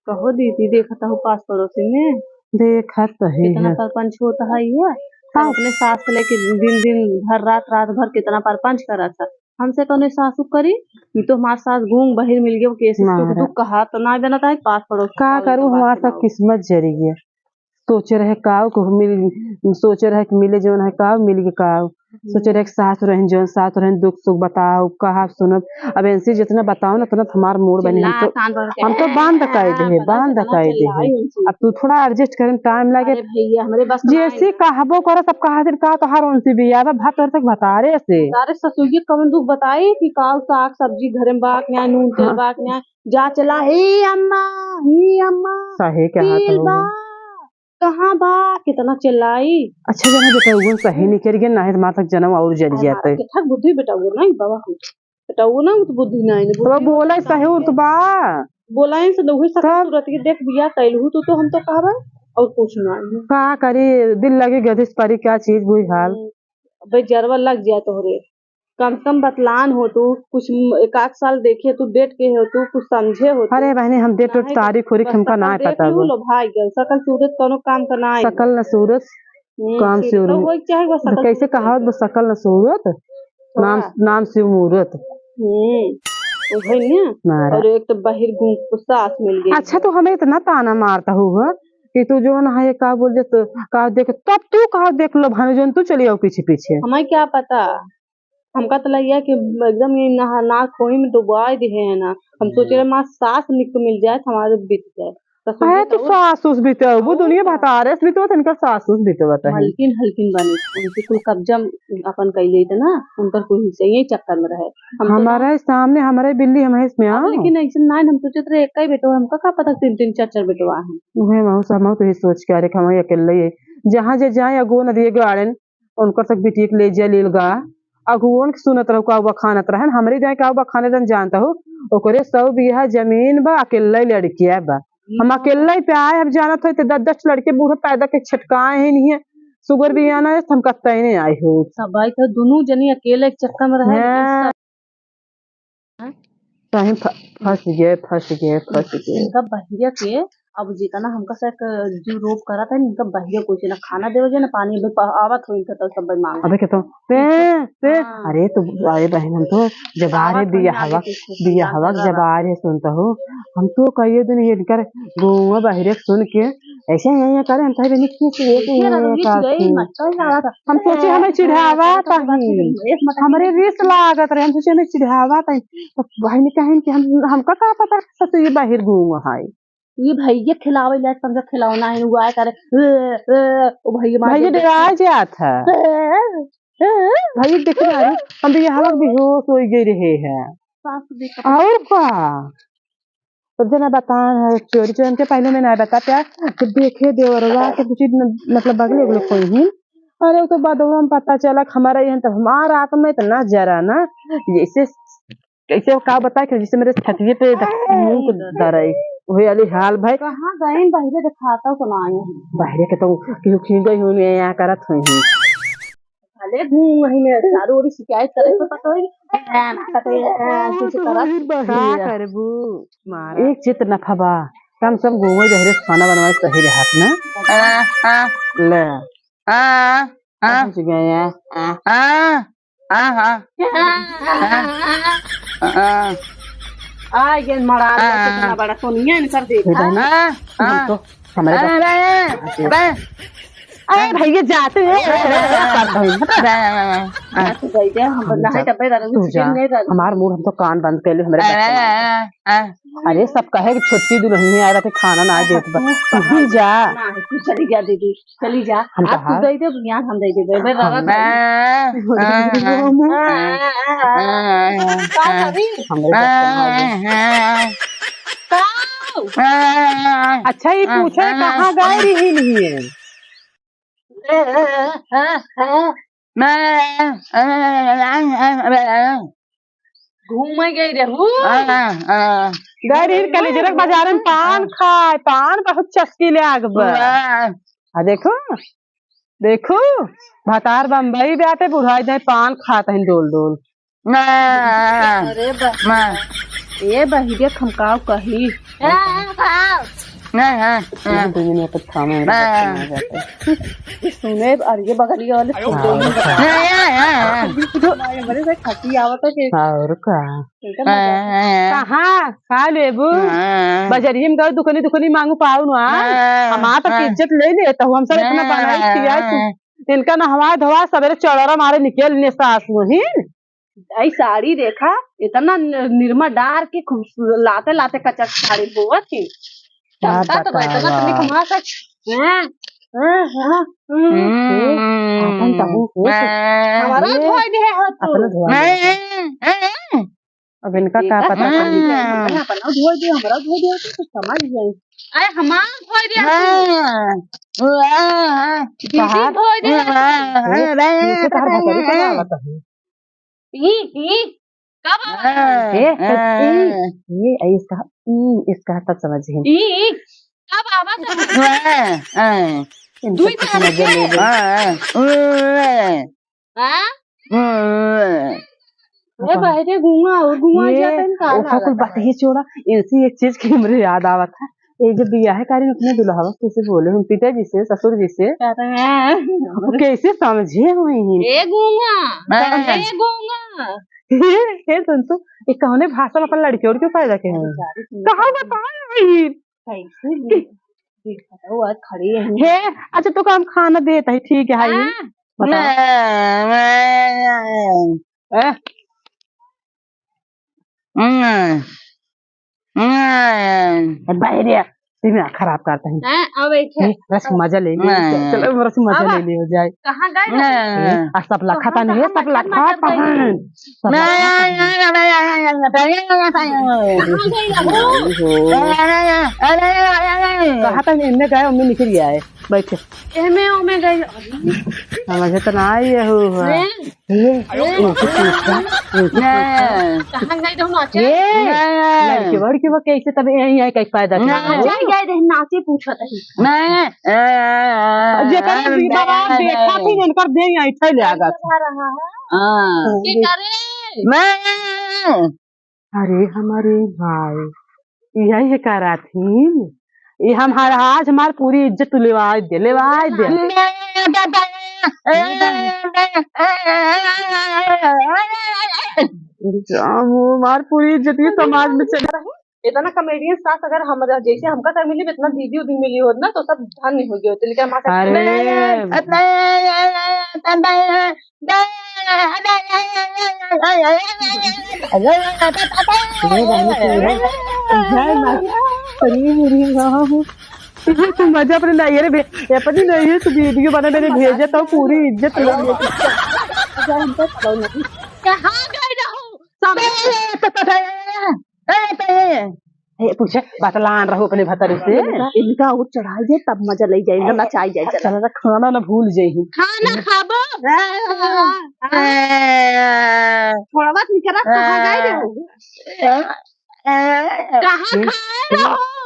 कहो दीदी देखता हूँ पास पड़ोसी में देखा तो है कितना परपंच होता है ये। हाँ। अपने सास से लेके दिन दिन भर रात भर कितना परपंच करा था। हमसे कौन सासू करी ये तो हमारे सास घूम बहिर मिल गया केस दुख कहा तो ना देना था पास पड़ोस का करूँ हमारा सब किस्मत जरी है। सोचे रहे काव को मिल सोचे रहे कि मिले जो है काव मिल के काव सोचे रहे सास रहे जो सास रहे दुख सुख बताओ कहा सुनब। अब ऐसे जितना बताओ ना उतना हमारा मूड बने हम तो बांध कर दे अब तू थोड़ा एडजस्ट करे टाइम लगे भैया हमारे बस जैसे कहबो करो सब कहा दिन का तो हर उनसे भी आवा भात तक बता रहे से सारे ससुर कौन दुख बताई कि काव साग सब्जी घर में बाक न्याय नून तेल बाक न्याय जा चला हे अम्मा सही कहा कहाँ बा कितना चिल्लाई। अच्छा जना बेटा वो सही नहीं करेंगे ना है माता जन्म और जल जाते कितना बुद्धि बेटा वो नहीं बाबा बेटा वो ना तो बुद्धि नहीं तो बोला सही तो बा बोला से दोही सब सूरत के देख बिया कैलहू तो हम तो कहबा और कुछ ना का करी दिल लगे गधिस परी क्या चीज बुई हाल भाई जरवा लग जाए तोहरे कम से कम बतलान हो तू कुछ एक आध साल देखे तू डेट के हो तू कुछ समझे हो। अरे बहनी हम डेट तारीख खोरी हमका ना पता लो भाई गल सकल सूरत कोनो काम करना है सकल न सूरत काम से वो चाहे वो सकल कैसे कहा वो सकल न सूरत नाम से मूरत वो भाई ना और एक तो बाहर घूम सास मिल गई। अच्छा तो हमें इतना ताना मारता हुआ कि तू जो ना है का बोल तो का देख तब तू कहा देख लो भानु जन तू चली आओ पीछे पीछे हमें क्या पता हमका तो लग कि एकदम ये ना खोई में डुबा दे है ना हम सोच रहे माँ सास निक मिल जाए हमारे बीत जाए तो सासूस बीते वो दुनिया बता रहे भी तो इनका सासूस बीते बता हल्किन बने उनके कुल कब्जा अपन कर लिए थे ना उनका कोई हिस्सा यही चक्कर में रहे हमारे सामने हमारे बिल्ली हमें इसमें लेकिन ऐसे ना हम सोचे थे एक ही बेटो हमका क्या पता 3 4 बेटवा है वही महू सब तो ये सोच के अरे हम अकेले जहाँ जे जाए अगो नदी गाड़न उनका सब बेटी ले जा लीलगा अगुवन सुनत रहो का खानत रहे हमारे जाए का खाने रन जानता हो ओकरे 100 बीघा जमीन बा अकेले लड़किया बा हम अकेले पे आए अब जानत हो तो 10 लड़के बूढ़े पैदा के छटकाए ही नहीं है शुगर भी आना है हम कत्ता ही नहीं आए हो सब भाई तो दोनों जनी अकेले चक्कर में रहे फंस गए इनका बहिया के अब जितना हमका सर जो रोप करा था इनका बहिया कुछ ना खाना देवे जो ना पानी आवत हो इनका तो सब मांग अबे कहता अरे तो अरे बहन हम तो जब आ रहे बिया हवा जब आ रहे सुनता हो हम तो कहिए दिन ये कर गोवा बहिरे सुन के ऐसे यही करे हम कहे हम सोचे हमें चिढ़ावा हमारे रिस लागत रहे हम सोचे हमें चिढ़ावा तो भाई ने कहे कि हमका क्या पता तो ये बाहर घूम है ये भैया खिलावे ले समझ खिलौना है वो आए करे ओ भैया डरा जाता भाई देख रहे हम भी यहाँ बेहोश हो गए रहे हैं और क्या तो जना बता चोरी चोरी के पहले में नहीं बता क्या तो देखे देवरवा के कुछ मतलब बगले अगले कोई ही अरे तो बाद में पता चला हमारा यहाँ तो हमारा आत्मा इतना जरा ना जैसे कैसे का बता कि जैसे मेरे छठिए पे मुंह को डराई वही वाली हाल भाई कहाँ गए बाहर दिखाता तो ना बाहर के तो क्यों खींच गई हूँ मैं यहाँ करत हुई अरे घूम वही में चारों ओर शिकायत करे तो पता है एक चित न खबा कम सब गोवे बहरे खाना बनवाए सही रहत ना ले ये मरा कितना बड़ा सोनिया इनकर देखा तो हमारे अरे भैया जाते हैं हमारे मुंह हम तो कान बंद कर ले हमारे अरे सब कहे कि छोटी दुल्हन आ रहा थे खाना ना दे तू जा चली जा दीदी चली जा हम दे दे यहाँ हम दे दे अच्छा ये पूछे कहाँ गए रही नहीं है घूम गई रहू कलेजरक बाजार में पान खाए पान बहुत चस्की ले आग देखो देखो भतार बम्बई बैठे बुढ़ाई जाए पान खाता है डोल डोल अरे ये बहिरे खमकाव कही दुनिया तो थामे सुने अरे बगलिया वाले बड़े से खटी आवत है और का कहाँ खा लेबू बजरिया में गए दुकानी दुकानी मांगू पाऊ ना हमारा तो इज्जत ले ले तो हम सब इतना बनाई खिया इनका नहवा धोवा सवेरे चौड़ा मारे निकल सास मुहिन आई साड़ी देखा इतना निर्मा डार के लाते लाते कचक साड़ी बोआ थी चलता तो बैठा तो निकमा सच हमारा धोई दे हाथ अब इनका क्या पता अपना धोई दे हमारा धोई दे तो समझ जाए अरे हमारा धोई दे धोई दे कब इसका तब समझे कब आवाज बहरे गुआ और गुआ जाता है कुछ बात ही छोड़ा इसी एक चीज की मुझे याद आवा था ये जब बियाह कार्य अपने दुल्हा कैसे बोले हम पिताजी से ससुर जी से कैसे समझे हुए हे सुन तो ये कौने भाषा में अपन लड़की और क्यों फायदा के हैं कहाँ बताओ खड़ी है अच्छा तो काम खाना देता है ठीक है बाहर खराब करता है रस मजा ले ले चलो रस मजा ले ले हो जाए कहाँ गए सब लखा था नहीं सब लखा कहा था इनने गए मम्मी निकल गया है बैठे में गए मुझे तो ना ये हो लड़की बड़की वो कैसे तब यही है कई फायदा नाचे पूछा देखा थी इनकर दे ऐठा ले आगा अरे हमारे भाई यही करा थी ये हमारा आज हमारी पूरी इज्जत लेवाए दे हमारी पूरी इज्जत ये समाज में चल रहा है इतना कमेडियन साथ अगर हम जैसे हमका कर मिली इतना दीदी उदी मिली हो ना तो सब धन हो गए होते लेकिन तुम मजा अपने नहीं रे पति नहीं है तू वीडियो बना मैंने भेजा तो पूरी इज्जत पूछे बतलान रहो अपने भतर से इनका वो चढ़ाई जाए तब मजा ले जाए नचाई जाए चला खाना ना भूल जाए खाना खाबो थोड़ा बात निकला कहाँ गए रहो कहाँ खाए रहो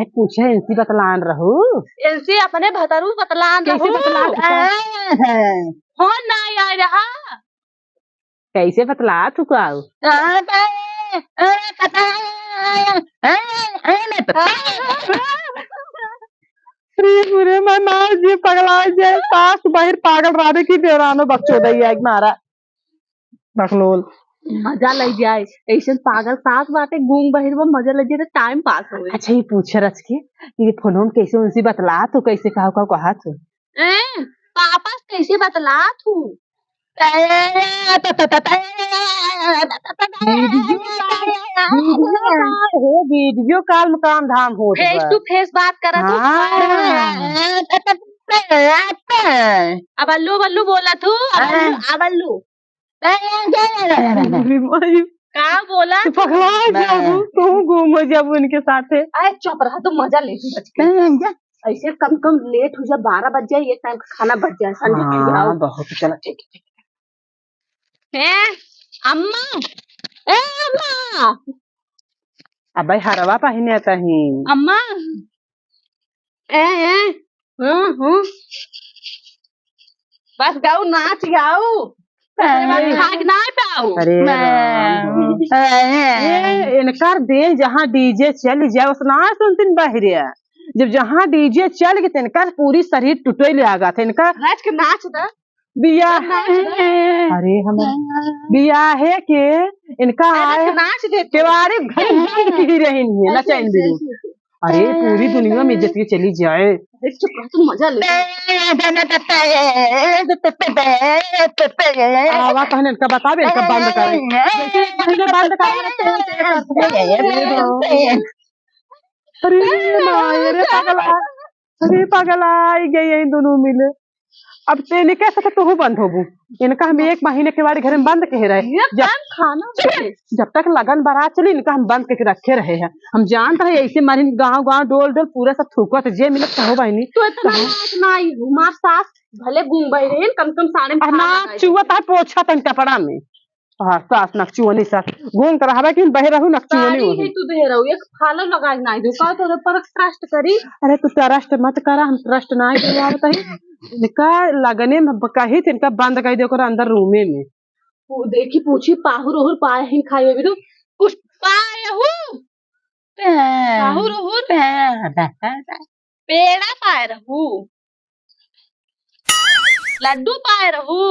पूछे इनसी बतलान रहो इनसी अपने भतरू बतलान रहो हो ना यार रहा कैसे बतला तू काऊ पूरे मैं मार जी पगला जाए सास बाहर पागल राधे की देवरानो बकचोदई है मारा बकलोल मजा लग जाए ऐसे पागल सास बाटे घूम बहिर में मजा लग जाए टाइम पास हो अच्छा ये पूछे रच के ये फोन कैसे उनसे बतला तो कैसे कहा तू पापा कैसे बतला तू वीडियो कॉल में काम धाम हो फेस टू फेस बात करा अब अल्लू बल्लू बोला तू अब अल्लू कहा बोला तू घूमो जब उनके साथ अरे चुप रहा तो मजा ले ऐसे कम लेट हो जाए 12 बज जाए एक टाइम का खाना बच जाए संडे बहुत चलो ठीक है अम्मा अम्मा अब भाई हरवा पहने आता ही अम्मा बस गाओ नाच गाओ खाना पे खाओ। अरे ये इनकार दे जहाँ डीजे चल जाए उसना सुनतीन बहरिया जब जहाँ डीजे चल गए इनका पूरी शरीर टूटे ले आगा था इनका नाच के नाच दा बिया अरे हम बिया है के इनका आए नाच दे केवारे घर बंद की रही है ना चैन भी अरे पूरी दुनिया में इज्जत की चली जाए तुम मजा ले आवा कहने इनका बतावे इनका बंद करे बंद अरे पगला आई गई यही दोनों मिले अब तेने कैसे तो बंद होबू इनका हम 1 महीने के बाद घर में बंद कह रहे जब तक लगन बारात चली इनका हम बंद करके रखे रहे हैं हम जानते रहे ऐसे मारी गाँव गाँव डोल डोल पूरा सब थूकत जे मिलत कहो बहनी तो इतना ना हमार सास भले घूम बह रहे कम से कम साड़े ना चुवत है पोछा तन कपड़ा में हाँ सास नकचुवनी सास घूम कर हवा कि बह रहू नकचुवनी ही तू दे रहू एक फालो लगा ना दो का तो पर ट्रस्ट करी अरे तू ट्रस्ट मत करा हम ट्रस्ट ना करवावत है इनका लगने में कही थी इनका बंद कर दे अंदर रूमे में वो देखी पूछी पाहुर ओहुर पाए ही खाए भी तो कुछ पाए हूं पाहुर ओहुर पेड़ा पाए रहू लड्डू पाए रहू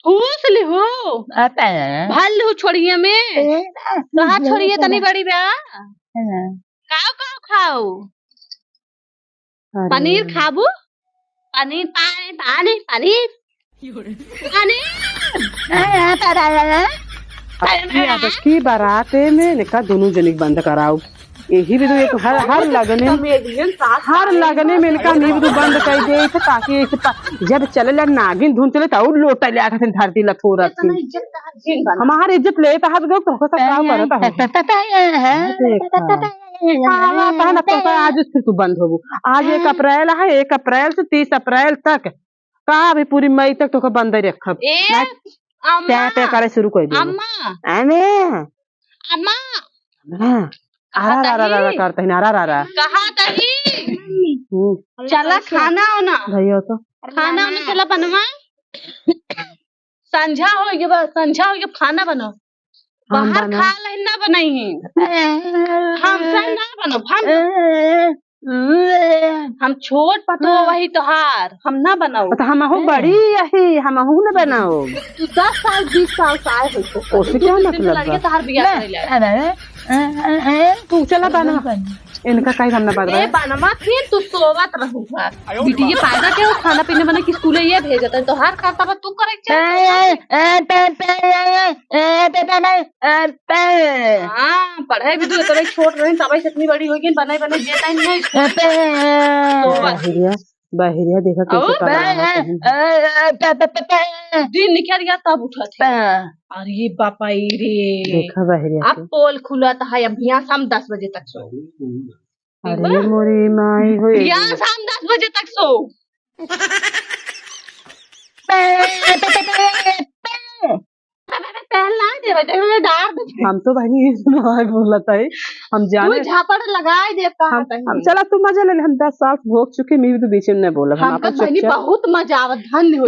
ठूस लिहू भल लिहू छोड़िए में कहा छोड़िए तनी बड़ी बा खाओ खाओ खाओ पनीर खाबू पनीर पाए पानी पनीर की बाराते में निका दोनों जनिक बंद कराओ यही भी तो एक हर लगने में इनका नींव तो बंद कर दे ताकि जब चले लग नागिन धुन चले तो लोटा ले आकर धरती लथोरा हमारी इज्जत ले तो आज फिर तू बंद हो आज 1 अप्रैल है 1 अप्रैल से 30 अप्रैल तक कहा भी पूरी मई तक तो बंद ही रखब पे करे शुरू कर करते हैं कहा चला खाना होना भैया तो खाना होना चला बनवा संझा हो गया खाना बनो बाहर खा ले ना बनाई है हमसे ना बनो हम छोट पतो वही तोहार हम ना बनाओ तो हम बड़ी यही हम न बनाओ तू 10 साल 20 साल से आए हो उससे क्या मतलब तोहार बियाह तू चला बना इनका कहीं हमने बदला बनवा थी तू सोवत रहूंगा बिटिया फायदा क्या खाना पीने बने की स्कूल ये भेजता है तो हर खाता तू करे हाँ पढ़ाई भी तू तब छोट रही तब इतनी बड़ी होगी बनाई बनाई देता नहीं बहरिया देखा दिन निकल गया तब उठा थे अरे बापा रे देखा बहरिया अब पोल खुला था अब यहाँ शाम 10 बजे तक सो अरे मोरी माई हो यहाँ शाम 10 बजे तक सो हम तो भाई बोलता है हम जाने झापड़ लगाए देता हम चला तू मजा ले हम 10 साल भोग चुके मैं भी तो बीच में नहीं बोला हम बहुत मजा आवत धन्य हो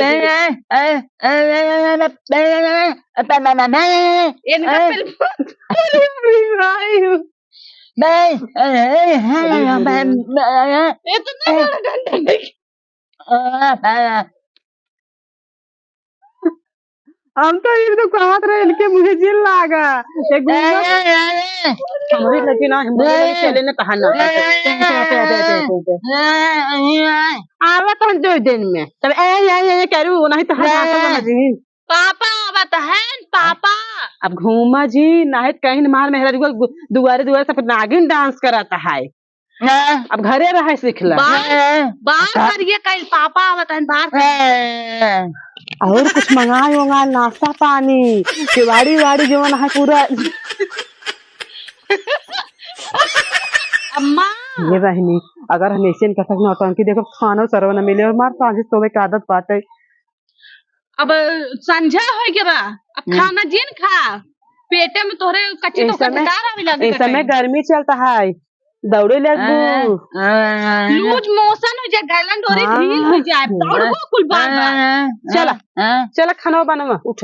हम तो ये तो कहत रहे इनके मुझे जिल लागा हमारी लड़की ना हमारे चले ने कहा ना आवा तो 2 दिन में तब ए करू नहीं तो पापा आवत है पापा अब घूमा जी नाहित कहीं मार मेहरा दुआरे दुआरे सब नागिन डांस कराता है अब घरे रहे सिखला बाहर करिए कल पापा आवत है बाहर और कुछ मंगाए होगा नाश्ता पानी केवाड़ी वाड़ी जो है पूरा अम्मा ये बहनी अगर हम ऐसे कर सकते नौटंकी देखो खाना सरवा न मिले और मार सांझे सोवे की आदत बात है अब संझा हो गया अब खाना जिन खा पेटे में तोरे कच्ची तो कचदार आवे लगे इस समय गर्मी चलता है दौड़े लगू लूज मोशन हो जाए गलन डोरी ढील हो जाए दौड़ो कुल बार चला चला खाना बनावा उठ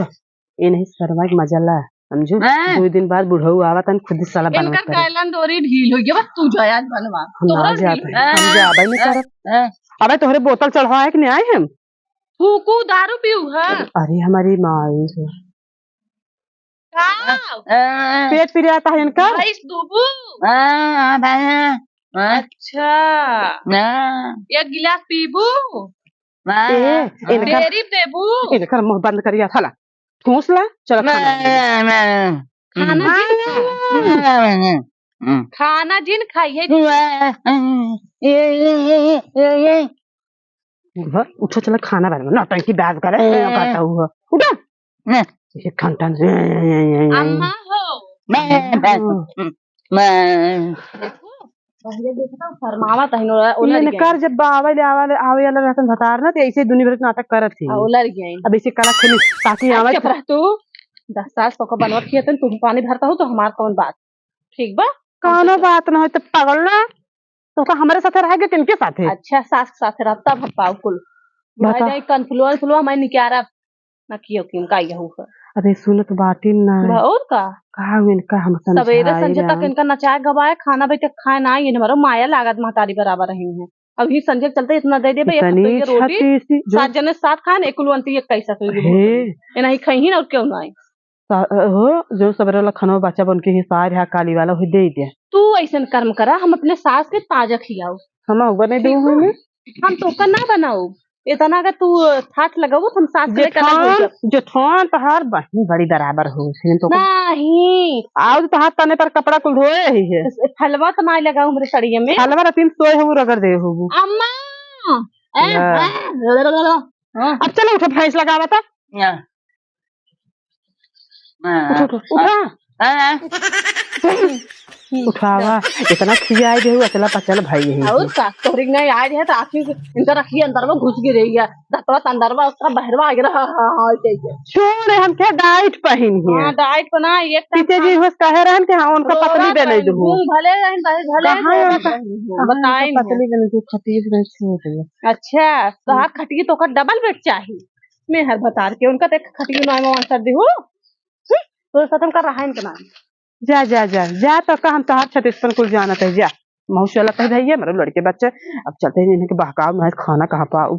ये नहीं शर्मा के मजा ला समझो। हैं? 2 दिन बाद बुढ़ऊ आवा तन खुद ही साला बनवा इनकर गायलन डोरी ढील हो गया, बस तू जा आज बनवा हम ना जाते हम जाबे नहीं करत। अबे तोहरे बोतल चढ़वा है कि नहीं आए हम फूकू दारू पीऊ है अरे हमारी माई है खाओ पेट पी आता है इनका राइस दूबू अच्छा एक गिलास पीबू इनका डेरी देबू इनका मुंह बंद करिया थाला ठूस ला चलो खाना जिन खाइए उठो चलो खाना बना नौटंकी बात करे करता हुआ उठो ये घंटा अम्मा हो शर्मावा तहिनो उन्हें कर जब आवे वाला रहता भतार ना तो ऐसे दुनिया भर के नाटक करत थी उलर गई अब ऐसे कड़ा खेली ताकि आवे चुप रह तू 10 साल तो बनवा किया तुम पानी भरता हो तो हमार कौन बात ठीक बा कौनो बात ना हो तो पागल ना तो हमारे साथ रह गए किनके साथ है अच्छा सास के साथ रहता भपाऊ कुल बता। भाई कन्फ्लुएंस मैं निकारा ना कियो किम का यहू है अरे सुन तो बाटी ना और का कहा इनका हम सवेरे संजय तक इनका नचाए गवाए खाना बैठे खाए ना ये हमारा माया लागत महतारी बराबर रही है अभी संजय चलते इतना दे दे रोटी 7 जने 7 खाए एक कुलवंती एक कैसा नहीं खाई ना और क्यों ना हो जो सवेरे वाला खाना बच्चा बन के हिसार है काली वाला हो दे दिया तू ऐसा कर्म करा हम अपने सास के ताजा खिलाओ हम बने दो हम तो का ना बनाओ इतना का तू ठाठ लगाओ हम सास के जेठान तहार बहन बड़ी बराबर हो तो नहीं आओ तहार तने पर कपड़ा कुल धोए ही है हलवा तो ना लगाओ मेरे सड़िये में हलवा रतीन सोए हो रगड़ दे हो अम्मा अब चलो उठो भैंस लगावा था उठावा इतना खियाई दे अचला पचल भाई है और का तोरी नहीं आए है तो आखिर इनका रखी अंदर में घुस गिर रही है दतवा अंदर में उसका बहरवा आ रहा हां छोड़ हम के डाइट पहन है हां डाइट बना एक पीछे जी होस कह रहन के हां उनका पतली दे नहीं दो भले बताएं पतली बने तो खतीब नहीं छोड़ अच्छा तो हाथ खटिए तो का डबल बेड चाहिए मैं हर बता के उनका तो खटिए ना में आंसर दी हूं तो खत्म कर रहा है इनका नाम जा जा जा जा तो का हम तहार छत्तीसगढ़ कुल जाना है जा मौशाला कह भैया मेरे लड़के बच्चे अब चलते हैं इनके बहकाव में खाना कहाँ पाऊ